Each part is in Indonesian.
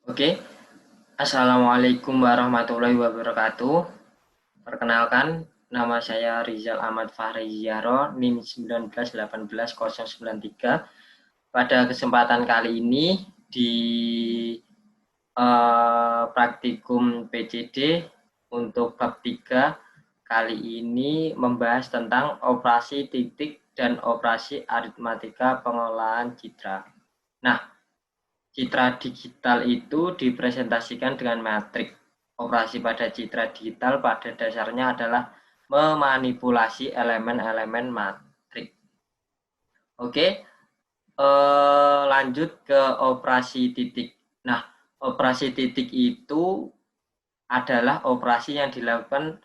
Oke, Assalamualaikum warahmatullahi wabarakatuh. Perkenalkan, nama saya Rizal Ahmad Fahri Ziyaro, NIM 1918093. Pada kesempatan kali ini di praktikum PCD untuk bab 3 kali ini membahas tentang operasi titik dan operasi aritmatika pengolahan citra. Nah, citra digital itu dipresentasikan dengan matrik. Operasi pada citra digital pada dasarnya adalah memanipulasi elemen-elemen matrik. Oke, lanjut ke operasi titik. Nah, operasi titik itu adalah operasi yang dilakukan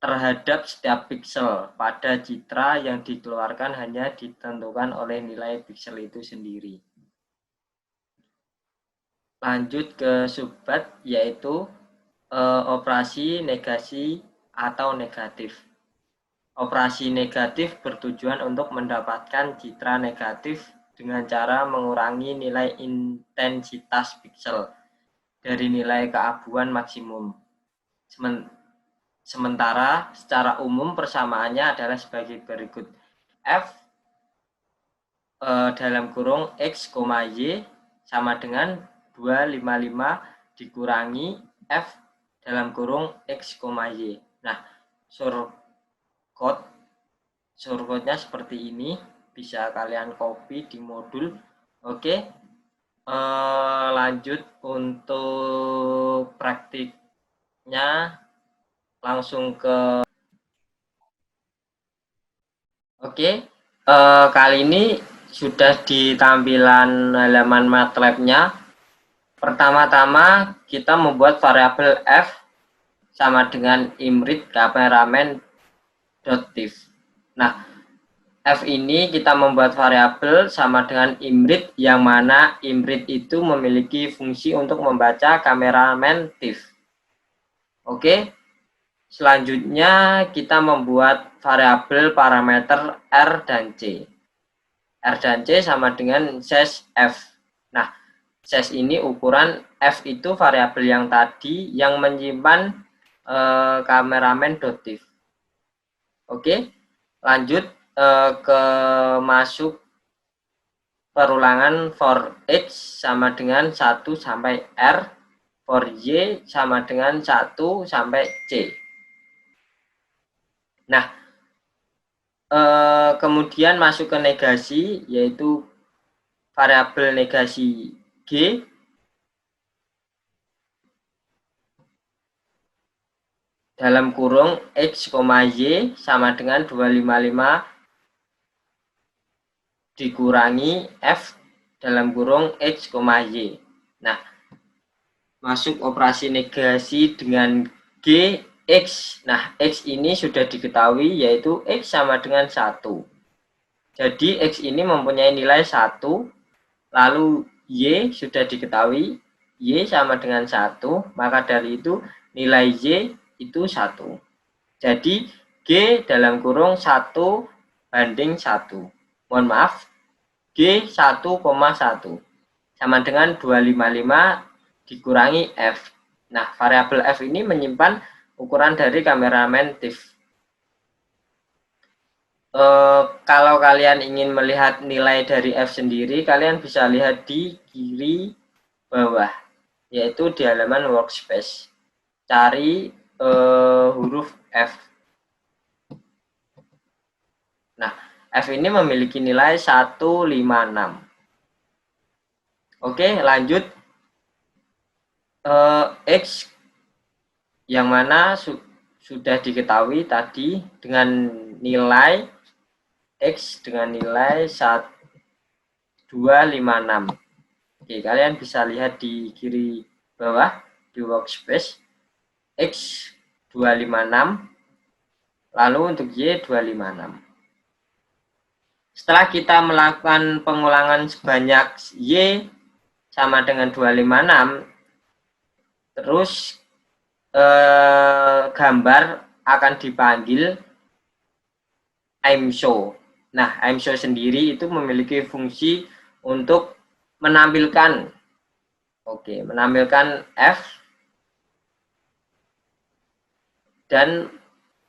terhadap setiap piksel pada citra yang dikeluarkan hanya ditentukan oleh nilai piksel itu sendiri. Lanjut ke subbat, yaitu operasi negasi atau negatif. Operasi negatif bertujuan untuk mendapatkan citra negatif dengan cara mengurangi nilai intensitas piksel dari nilai keabuan maksimum. Sementara secara umum persamaannya adalah sebagai berikut. F dalam kurung X, Y sama dengan 255 dikurangi F dalam kurung X, Y. Nah, shortcode-nya seperti ini, bisa kalian copy di modul. Oke, lanjut untuk praktiknya, langsung ke kali ini sudah di tampilan halaman MATLAB-nya. Pertama-tama kita membuat variabel f sama dengan imrit cameraman.div. Nah, f ini kita membuat variabel sama dengan imrit, yang mana imrit itu memiliki fungsi untuk membaca cameraman div. Oke, selanjutnya kita membuat variabel parameter R dan C. R dan C sama dengan size f. Nah, size ini ukuran, f itu variabel yang tadi yang menyimpan cameraman.div. Oke, lanjut ke masuk perulangan for H sama dengan 1 sampai R, for Y sama dengan 1 sampai C. Nah, kemudian masuk ke negasi, yaitu variabel negasi G dalam kurung X, Y sama dengan 255 dikurangi F dalam kurung X, Y. Nah, masuk operasi negasi dengan G, X. Nah, X ini sudah diketahui, yaitu X sama dengan 1. Jadi, X ini mempunyai nilai 1, lalu Y sudah diketahui, Y sama dengan 1, maka dari itu nilai Y itu 1. Jadi, G dalam kurung 1 banding 1. Mohon maaf, G 1,1 sama dengan 255 dikurangi F. Nah, variabel F ini menyimpan ukuran dari cameraman div. Kalau kalian ingin melihat nilai dari F sendiri, kalian bisa lihat di kiri bawah, yaitu di halaman workspace. Cari huruf F. Nah, F ini memiliki nilai 156. Oke, lanjut. X yang mana sudah diketahui tadi dengan nilai X dengan nilai 256. Oke, kalian bisa lihat di kiri bawah di workspace, X 256, lalu untuk Y 256. Setelah kita melakukan pengulangan sebanyak Y sama dengan 256, terus gambar akan dipanggil imshow. Nah, imshow sendiri itu memiliki fungsi untuk menampilkan Oke, menampilkan F dan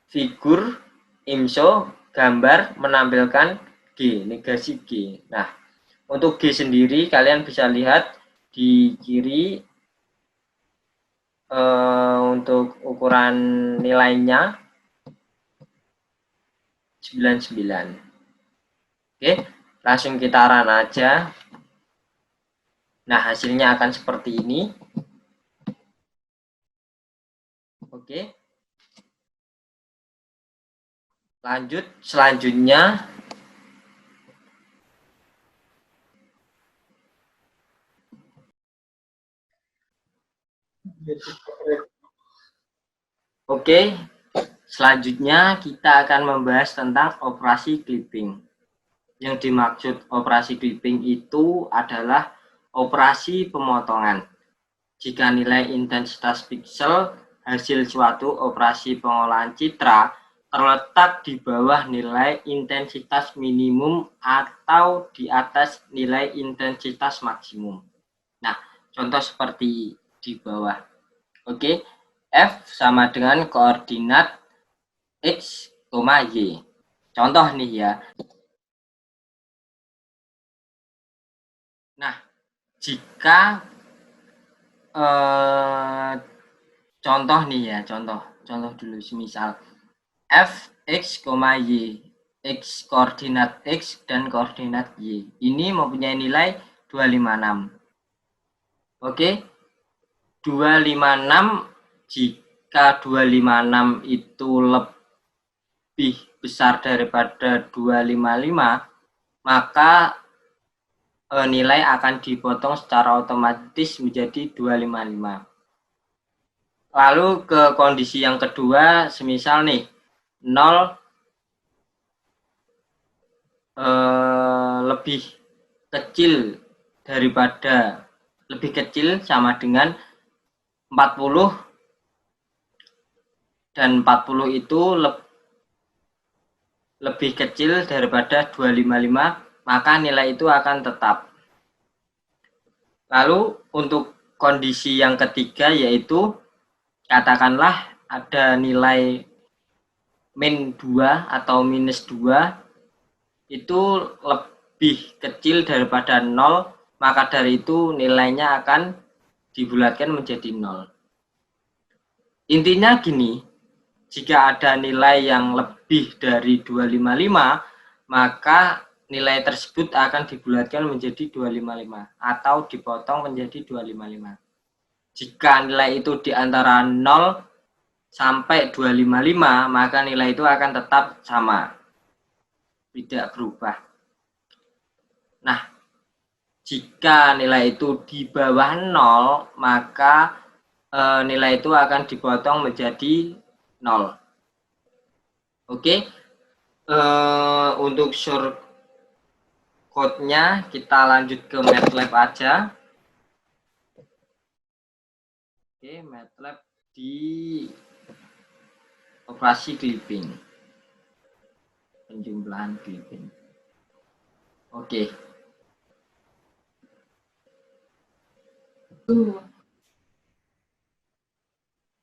figur IMSO gambar menampilkan G, negasi G. Nah, untuk G sendiri kalian bisa lihat di kiri untuk ukuran nilainya 99. Oke, langsung kita run aja. Nah, hasilnya akan seperti ini. Oke. Lanjut, selanjutnya Oke, selanjutnya kita akan membahas tentang operasi clipping. Yang dimaksud operasi clipping itu adalah operasi pemotongan. Jika nilai intensitas piksel hasil suatu operasi pengolahan citra terletak di bawah nilai intensitas minimum atau di atas nilai intensitas maksimum. Nah, contoh seperti di bawah. Oke, F sama dengan koordinat X, Y. Contoh nih ya. Nah, jika contoh nih ya, contoh dulu semisal F, X, Y, X koordinat X dan koordinat Y. Ini mempunyai nilai 256. Oke, 256 jika 256 itu lebih besar daripada 255, maka nilai akan dipotong secara otomatis menjadi 255. Lalu ke kondisi yang kedua, semisal nih 0 lebih kecil daripada sama dengan 40 dan 40 itu lebih kecil daripada 255, maka nilai itu akan tetap. Lalu untuk kondisi yang ketiga yaitu katakanlah ada nilai min 2 atau minus 2 itu lebih kecil daripada 0, maka dari itu nilainya akan dibulatkan menjadi 0. Intinya gini, jika ada nilai yang lebih dari 255, maka nilai tersebut akan dibulatkan menjadi 255 atau dipotong menjadi 255. Jika nilai itu di antara 0 sampai 255, maka nilai itu akan tetap sama, tidak berubah. Nah, jika nilai itu di bawah 0, maka nilai itu akan dipotong menjadi 0. Oke, untuk shortcode-nya kita lanjut ke MATLAB aja. Oke, MATLAB di operasi clipping, penjumlahan clipping. Oke.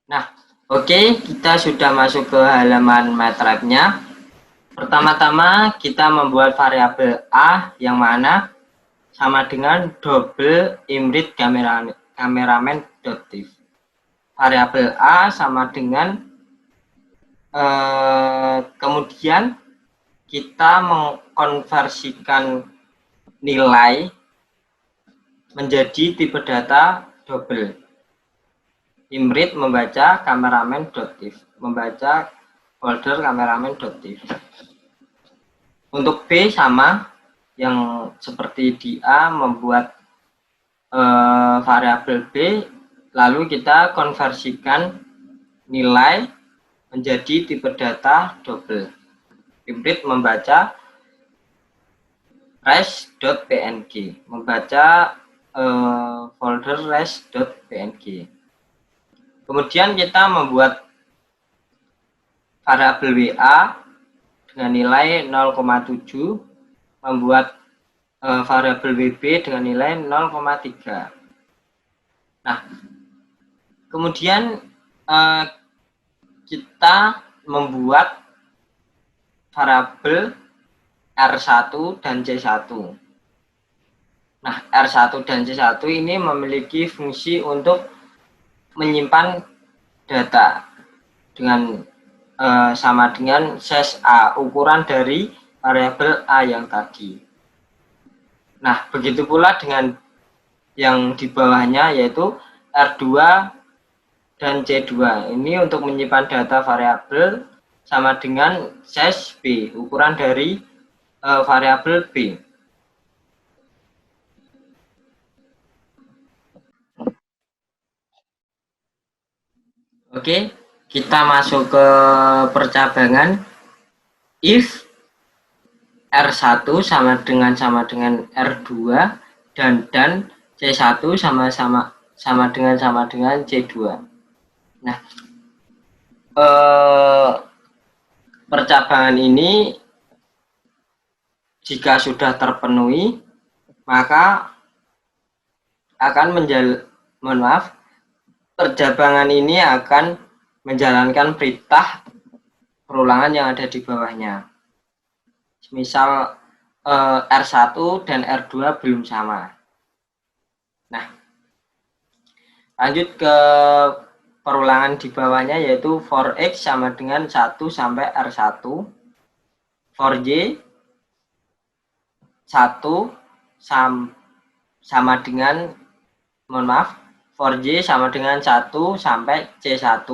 Nah, oke, kita sudah masuk ke halaman MATLAB-nya. Pertama-tama kita membuat variabel A yang mana sama dengan double imrit cameraman.div. Variabel A sama dengan kemudian kita mengkonversikan nilai menjadi tipe data double. Imrit membaca cameraman.div, membaca folder cameraman.div. Untuk B sama, yang seperti di A membuat variabel B, lalu kita konversikan nilai menjadi tipe data double. Imrit membaca res.png, membaca folder res.png. Kemudian kita membuat variabel WA dengan nilai 0,7, membuat variabel WB dengan nilai 0,3. Nah, kemudian kita membuat variabel R1 dan C1. Nah, R1 dan C1 ini memiliki fungsi untuk menyimpan data dengan sama dengan size A, ukuran dari variabel A yang tadi. Nah, begitu pula dengan yang di bawahnya, yaitu R2 dan C2. Ini untuk menyimpan data variabel sama dengan size B, ukuran dari variabel B. Oke, kita masuk ke percabangan. If R1 sama dengan R2 dan C1 sama dengan C2. Nah, percabangan ini jika sudah terpenuhi, maka akan percabangan ini akan menjalankan perintah perulangan yang ada di bawahnya. Misal R1 dan R2 belum sama. Nah, lanjut ke perulangan di bawahnya, yaitu for X sama dengan 1 sampai R1, for Y 1 sama dengan, for Y sama dengan 1 sampai C1.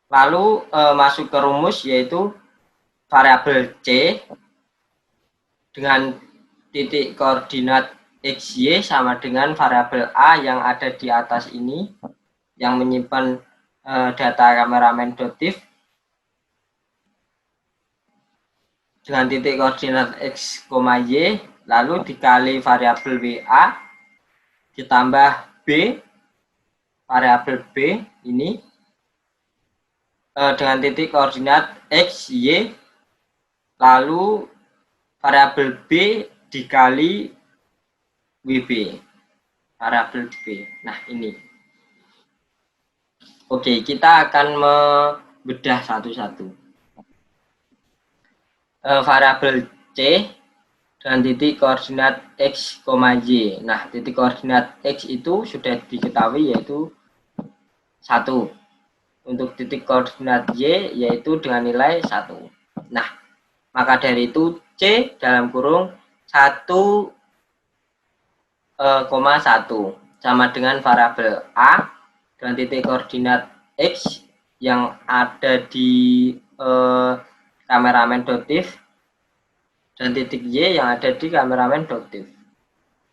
Lalu masuk ke rumus, yaitu variabel C dengan titik koordinat XY sama dengan variabel A yang ada di atas ini, yang menyimpan data kameramen .div dengan titik koordinat X, Y, lalu dikali variabel WA ditambah B, variabel B ini dengan titik koordinat X, Y, lalu variabel B dikali WB, variabel B. Nah, ini. Oke, kita akan membedah satu-satu. Variabel C dengan titik koordinat X, Y. Nah, titik koordinat X itu sudah diketahui, yaitu 1. Untuk titik koordinat Y yaitu dengan nilai 1. Nah, maka dari itu C dalam kurung 1,1 sama dengan variabel A dengan titik koordinat X yang ada di kameramen.div dan titik Y yang ada di kameramen.div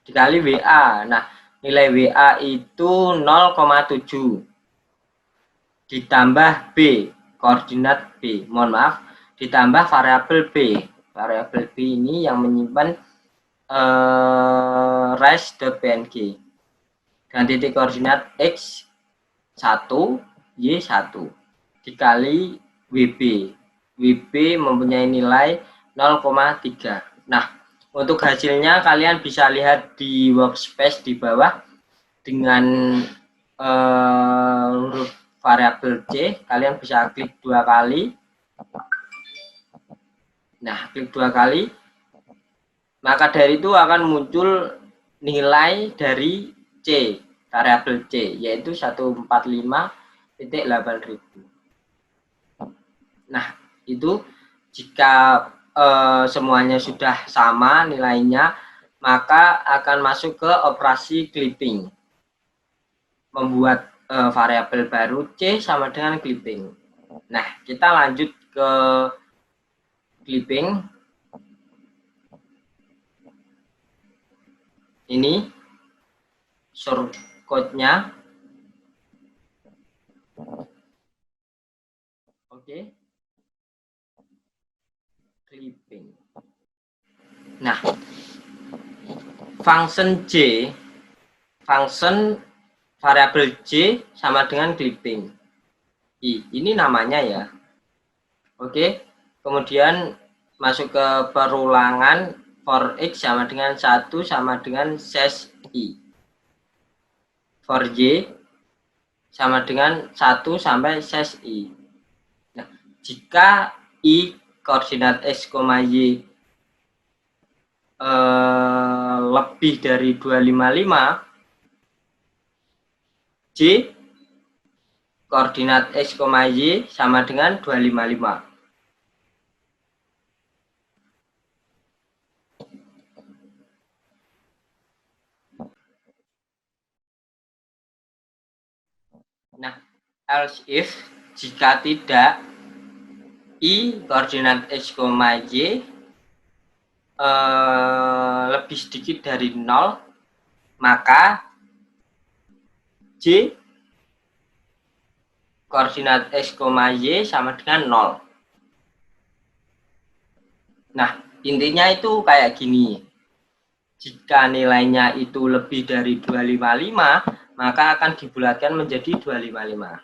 dikali WA. Nah, nilai WA itu 0,7 ditambah B, koordinat B, ditambah variabel B. Variabel B ini yang menyimpan res.png dengan titik koordinat X 1, Y 1 dikali WB. WB mempunyai nilai 0,3. Nah, untuk hasilnya kalian bisa lihat di workspace di bawah dengan huruf variabel C. Kalian bisa klik 2 kali. Nah, klik 2 kali, maka dari itu akan muncul nilai dari C, variabel C, yaitu 145.8000. Nah, itu jika semuanya sudah sama nilainya, maka akan masuk ke operasi clipping, membuat variabel baru C sama dengan clipping. Nah, kita lanjut ke clipping. Ini shortcode-nya. Oke. Clipping. Nah, function variabel J sama dengan clipping. Ini namanya ya. Oke. Kemudian masuk ke perulangan for X sama dengan 1 sama dengan size I. for Y sama dengan 1 sampai size I. Nah, jika I koordinat X, Y lebih dari 255, J koordinat X, Y sama dengan 255. Nah, else if jika tidak I koordinat X, Y lebih sedikit dari 0, maka J koordinat X, Y sama dengan 0. Nah, intinya itu kayak gini. Jika nilainya itu lebih dari 255, maka akan dibulatkan menjadi 255.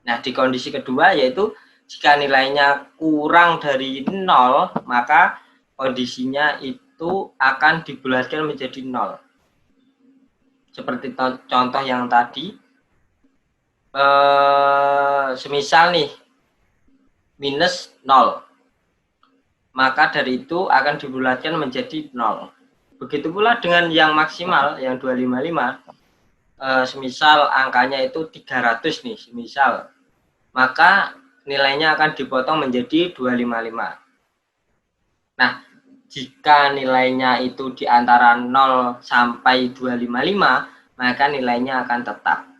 Nah, di kondisi kedua yaitu jika nilainya kurang dari 0, maka kondisinya itu akan dibulatkan menjadi 0. Seperti contoh yang tadi, semisal nih, minus 0. Maka dari itu akan dibulatkan menjadi 0. Begitu pula dengan yang maksimal, yang 255, semisal angkanya itu 300 nih, semisal. Maka nilainya akan dipotong menjadi 255. Nah, jika nilainya itu di antara 0 sampai 255, maka nilainya akan tetap.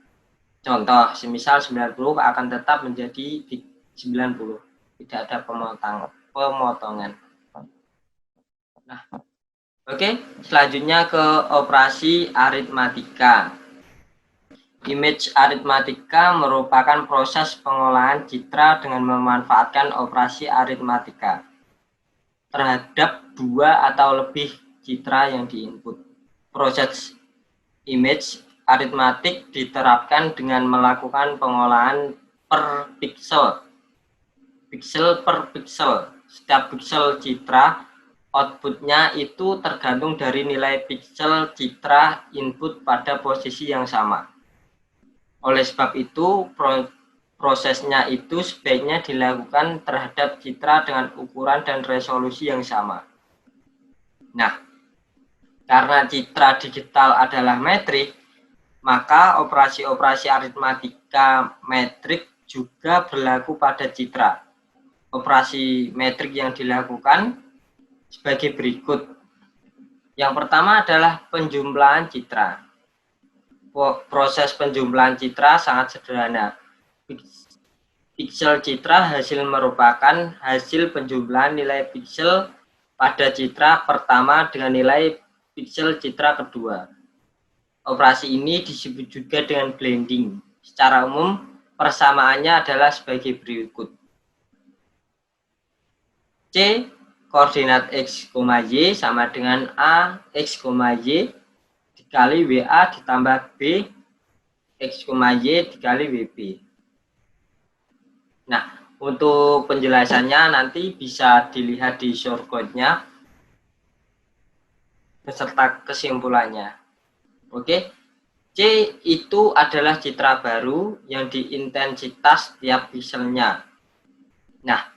Contoh, semisal 90 akan tetap menjadi 90. Tidak ada pemotongan. Nah, oke, selanjutnya ke operasi aritmatika. Image aritmatika merupakan proses pengolahan citra dengan memanfaatkan operasi aritmatika terhadap 2 atau lebih citra yang diinput. Proses image aritmatik diterapkan dengan melakukan pengolahan per pixel, pixel per pixel. Setiap pixel citra outputnya itu tergantung dari nilai pixel citra input pada posisi yang sama. Oleh sebab itu, prosesnya itu sebaiknya dilakukan terhadap citra dengan ukuran dan resolusi yang sama. Nah, karena citra digital adalah metrik, maka operasi-operasi aritmatika metrik juga berlaku pada citra. Operasi metrik yang dilakukan sebagai berikut. Yang pertama adalah penjumlahan citra. Proses penjumlahan citra sangat sederhana. Pixel citra hasil merupakan hasil penjumlahan nilai pixel pada citra pertama dengan nilai pixel citra kedua. Operasi ini disebut juga dengan blending. Secara umum, persamaannya adalah sebagai berikut. C koordinat X, Y sama dengan A X, Y dikali WA ditambah B X, Y dikali WB. Nah, untuk penjelasannya nanti bisa dilihat di shortcode-nya beserta kesimpulannya. Oke, C itu adalah citra baru yang diintensitas tiap pixelnya. Nah,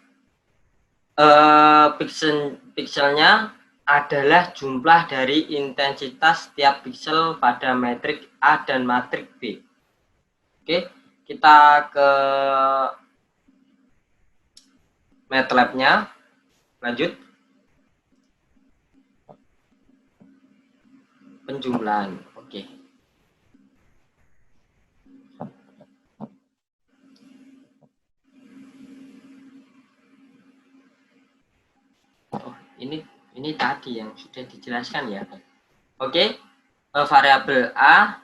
pixelnya adalah jumlah dari intensitas tiap pixel pada metrik A dan matrik B. Oke, kita ke MATLAB-nya. Lanjut. Penjumlahan. Oke. Oh, ini tadi yang sudah dijelaskan ya. Oke, variabel A.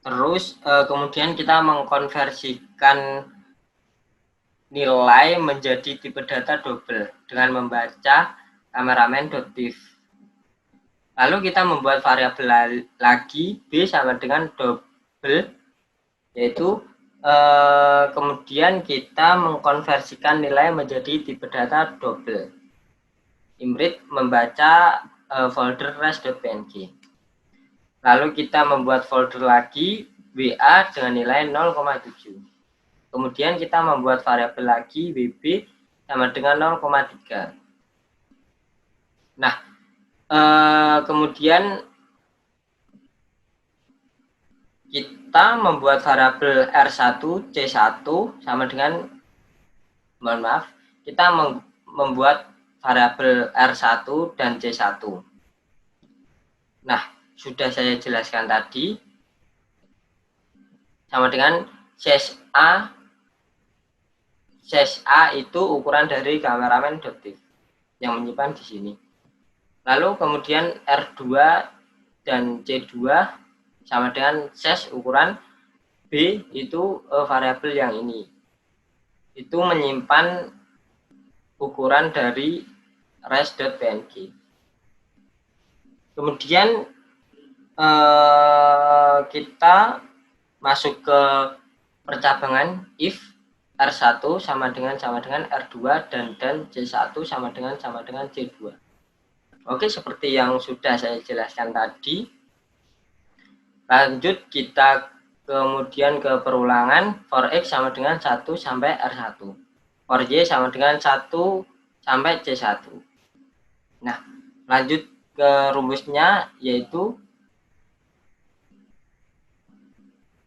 Terus kemudian kita mengkonversikan nilai menjadi tipe data double dengan membaca cameraman.div. Lalu kita membuat variabel lagi B sama dengan double, yaitu kemudian kita mengkonversikan nilai menjadi tipe data double. Imrit membaca folder res.png. Lalu kita membuat folder lagi WA dengan nilai 0,7. Kemudian kita membuat variabel lagi WB sama dengan 0,3. Nah, kemudian kita membuat variabel R1 C1 sama dengan, mohon maaf, kita membuat variabel R1 dan C1. Nah, sudah saya jelaskan tadi, sama dengan size A itu ukuran dari kameramen.tif yang menyimpan di sini. Lalu kemudian R2 dan C2 sama dengan size ukuran B itu variabel yang ini. Itu menyimpan ukuran dari res.png. Kemudian kita masuk ke percabangan if R1 sama dengan R2 dan C1 sama dengan C2. Oke, seperti yang sudah saya jelaskan tadi. Lanjut kita kemudian ke perulangan for X sama dengan 1 sampai R1. For Y sama dengan 1 sampai C1. Nah, lanjut ke rumusnya, yaitu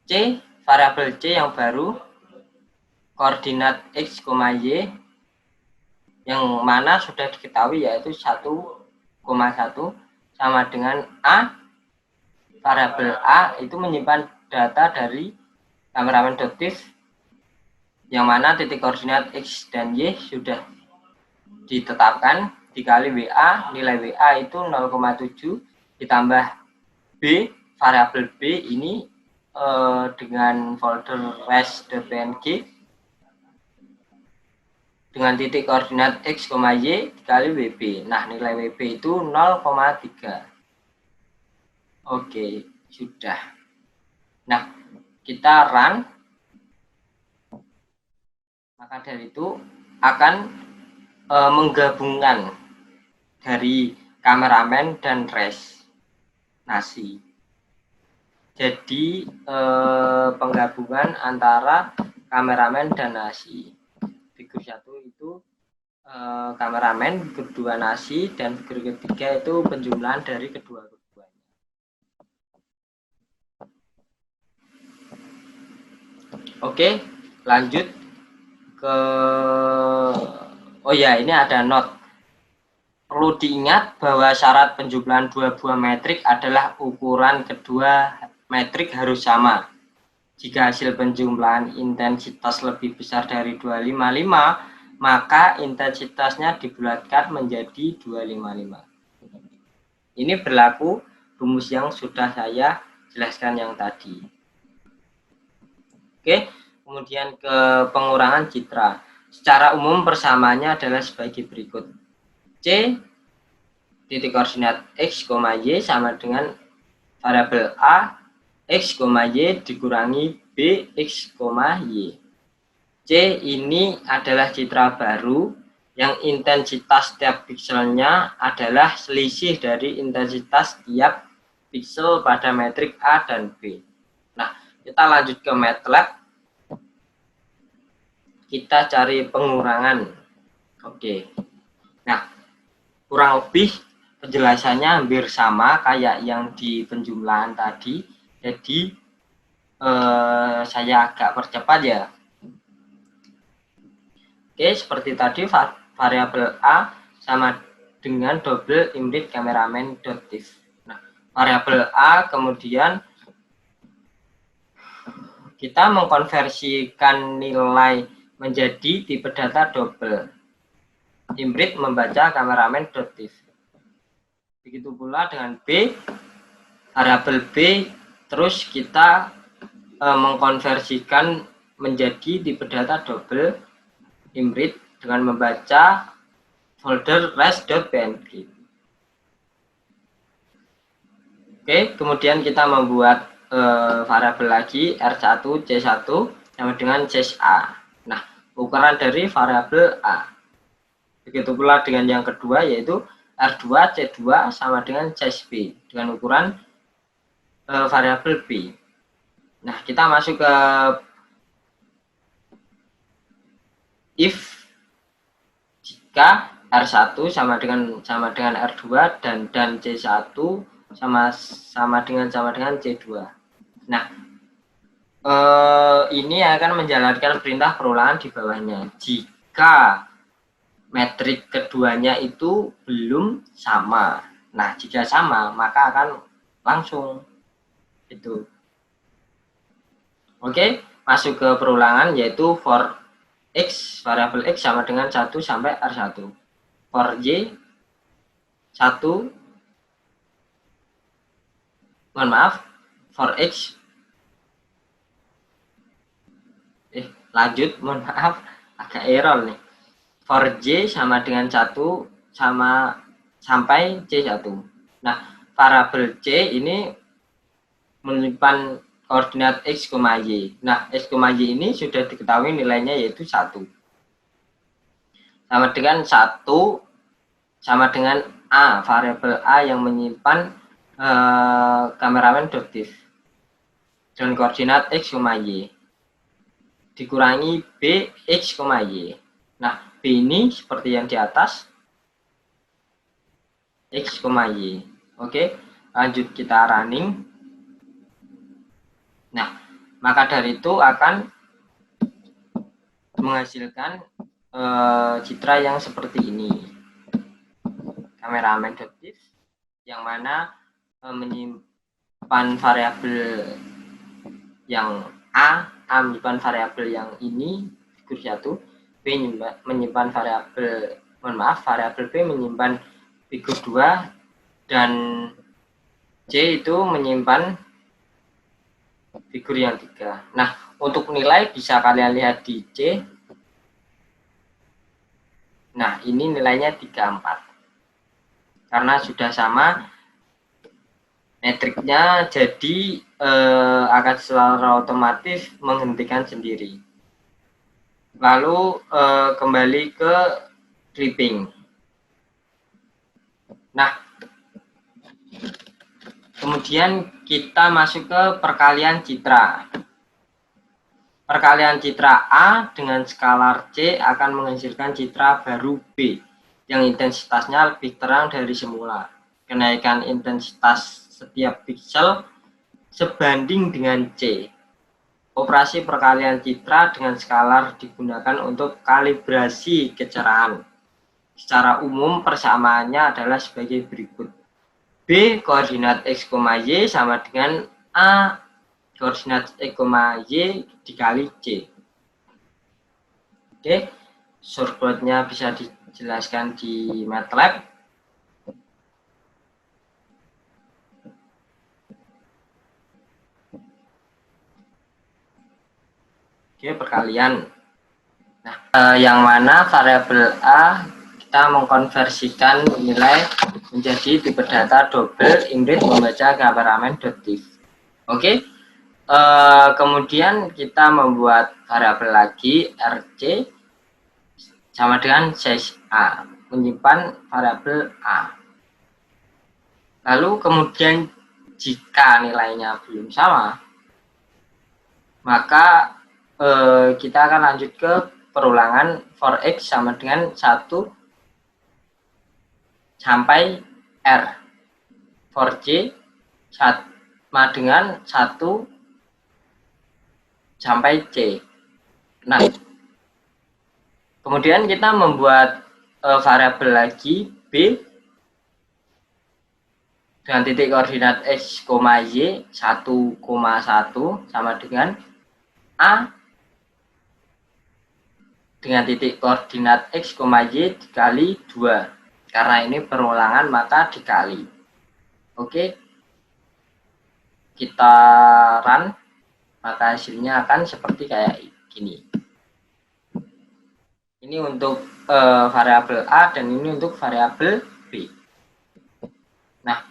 C, variabel C yang baru, koordinat X, Y, yang mana sudah diketahui yaitu 1,1 sama dengan A, variabel A itu menyimpan data dari kameramen.tif, yang mana titik koordinat X dan Y sudah ditetapkan, dikali WA, nilai WA itu 0,7 ditambah B, variabel B ini dengan folder res.png dengan titik koordinat X, Y dikali WB. Nah, nilai WB itu 0,3. Oke, sudah. Nah, kita run. Maka dari itu akan menggabungkan dari kameramen dan res nasi. Jadi penggabungan antara kameramen dan nasi. Figur 1 itu kameramen, figur 2 nasi, dan figur ketiga itu penjumlahan dari kedua-keduanya. Oke, lanjut ke, oh ya, ini ada note. Perlu diingat bahwa syarat penjumlahan dua buah metrik adalah ukuran kedua metrik harus sama. Jika hasil penjumlahan intensitas lebih besar dari 255, maka intensitasnya dibulatkan menjadi 255. Ini berlaku rumus yang sudah saya jelaskan yang tadi. Oke, kemudian ke pengurangan citra. Secara umum persamaannya adalah sebagai berikut. C titik koordinat X, Y sama dengan variabel A X, Y dikurangi B, X, Y. C ini adalah citra baru yang intensitas tiap pikselnya adalah selisih dari intensitas tiap piksel pada metrik A dan B. Nah, kita lanjut ke MATLAB. Kita cari pengurangan. Oke. Nah, kurang lebih penjelasannya hampir sama kayak yang di penjumlahan tadi. Jadi saya agak percepat ya. Oke, seperti tadi variabel A sama dengan double imrit kameramen.tif. Nah, variabel A kemudian kita mengkonversikan nilai menjadi tipe data double. Imrit membaca kameramen.tif. Begitu pula dengan B, variabel B terus kita mengkonversikan menjadi tipe data double imrit dengan membaca folder res.png. Oke, kemudian kita membuat variabel lagi R1 C1 sama dengan size A. Nah, ukuran dari variabel A. Begitu pula dengan yang kedua, yaitu R2 C2 sama dengan size B dengan ukuran variabel B. Nah, kita masuk ke if jika R1 sama dengan R2 dan C1 sama dengan C2. Nah, ini akan menjalankan perintah perulangan di bawahnya. Jika metrik keduanya itu belum sama. Nah, jika sama, maka akan langsung itu. Oke, masuk ke perulangan yaitu for X, variabel X sama dengan 1 sampai R1. For Y, 1, mohon maaf, for X, lanjut, mohon maaf, agak error nih. For J sama dengan 1 sampai C1. Nah, variabel C ini menyimpan koordinat X, Y. Nah, X, Y ini sudah diketahui nilainya yaitu 1. Sama dengan 1 sama dengan A, variabel A yang menyimpan kameramen.div dan koordinat X, Y. Dikurangi B, X, Y. Nah, B ini seperti yang di atas, X, Y. Oke, lanjut kita running. Nah, maka dari itu akan menghasilkan citra yang seperti ini. Kameramen.div yang mana menyimpan variabel yang A menyimpan variabel yang ini, figur 1, B menyimpan variabel, variabel B menyimpan figur 2, dan C itu menyimpan figur yang 3. Nah, untuk nilai bisa kalian lihat di C. Nah, ini nilainya 34. Karena sudah sama, metriknya jadi akan secara otomatis menghentikan sendiri. Lalu kembali ke clipping. Nah, kemudian kita masuk ke perkalian citra. Perkalian citra A dengan skalar C akan menghasilkan citra baru B yang intensitasnya lebih terang dari semula. Kenaikan intensitas setiap piksel sebanding dengan C. Operasi perkalian citra dengan skalar digunakan untuk kalibrasi kecerahan. Secara umum persamaannya adalah sebagai berikut. B koordinat X, Y sama dengan A koordinat X, Y dikali C. Oke, shortcutnya bisa dijelaskan di MATLAB. Oke, perkalian. Nah, yang mana variabel A kita mengkonversikan nilai menjadi tipe data double Ingrid membaca kameramen.div. Oke, kemudian kita membuat variabel lagi RC sama dengan size A, menyimpan variabel A. Lalu kemudian jika nilainya belum sama, maka kita akan lanjut ke perulangan for X sama dengan 1 sampai R. For J sama dengan 1 sampai C. Nah, kemudian kita membuat variabel lagi B dengan titik koordinat X, Y 1,1 sama dengan A dengan titik koordinat X, Y dikali 2. Karena ini perulangan maka dikali. Oke, kita run, maka hasilnya akan seperti kayak gini. Ini untuk variabel A dan ini untuk variabel B. Nah,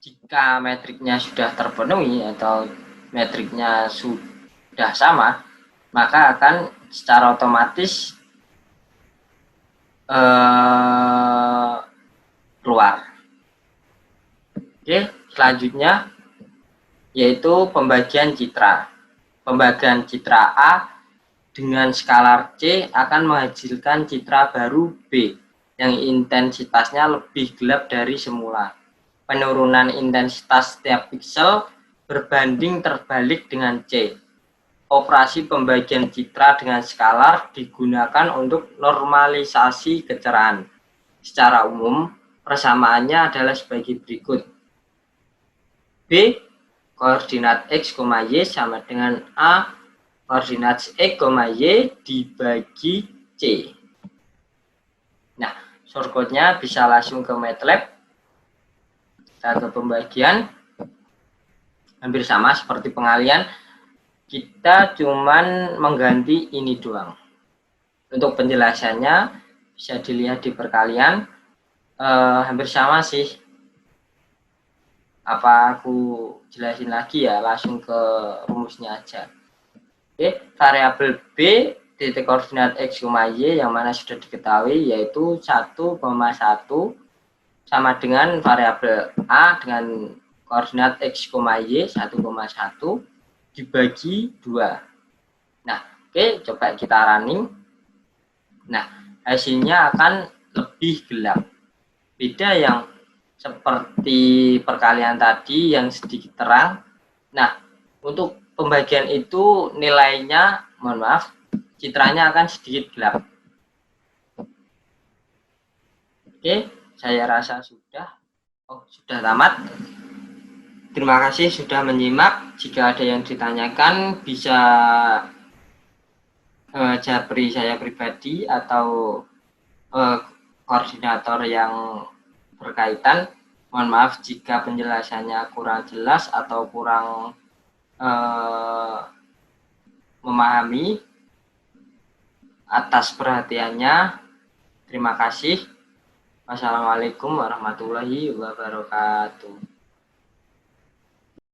jika metriknya sudah terpenuhi atau metriknya sudah sama, maka akan secara otomatis keluar. Oke, selanjutnya yaitu pembagian citra. Pembagian citra A dengan skalar C akan menghasilkan citra baru B yang intensitasnya lebih gelap dari semula. Penurunan intensitas setiap piksel berbanding terbalik dengan C. Operasi pembagian citra dengan skalar digunakan untuk normalisasi kecerahan. Secara umum, persamaannya adalah sebagai berikut. B koordinat X, Y sama dengan A koordinat X, Y dibagi C. Nah, shortcutnya bisa langsung ke MATLAB. Kita ke pembagian. Hampir sama seperti pengalian. Kita cuman mengganti ini doang. Untuk penjelasannya bisa dilihat di perkalian. Hampir sama sih. Apa aku jelasin lagi ya, langsung ke rumusnya aja. Oke, variabel B titik koordinat X, Y yang mana sudah diketahui yaitu 1,1 sama dengan variabel A dengan koordinat X, Y 1,1 dibagi 2. Nah, oke, coba kita running. Nah, hasilnya akan lebih gelap. Beda yang seperti perkalian tadi yang sedikit terang. Nah, untuk pembagian itu nilainya, mohon maaf, citranya akan sedikit gelap. Oke, saya rasa sudah. Sudah tamat. Terima kasih sudah menyimak. Jika ada yang ditanyakan, bisa japri saya pribadi atau koordinator yang berkaitan. Mohon maaf jika penjelasannya kurang jelas atau kurang memahami. Atas perhatiannya, terima kasih. Wassalamualaikum warahmatullahi wabarakatuh.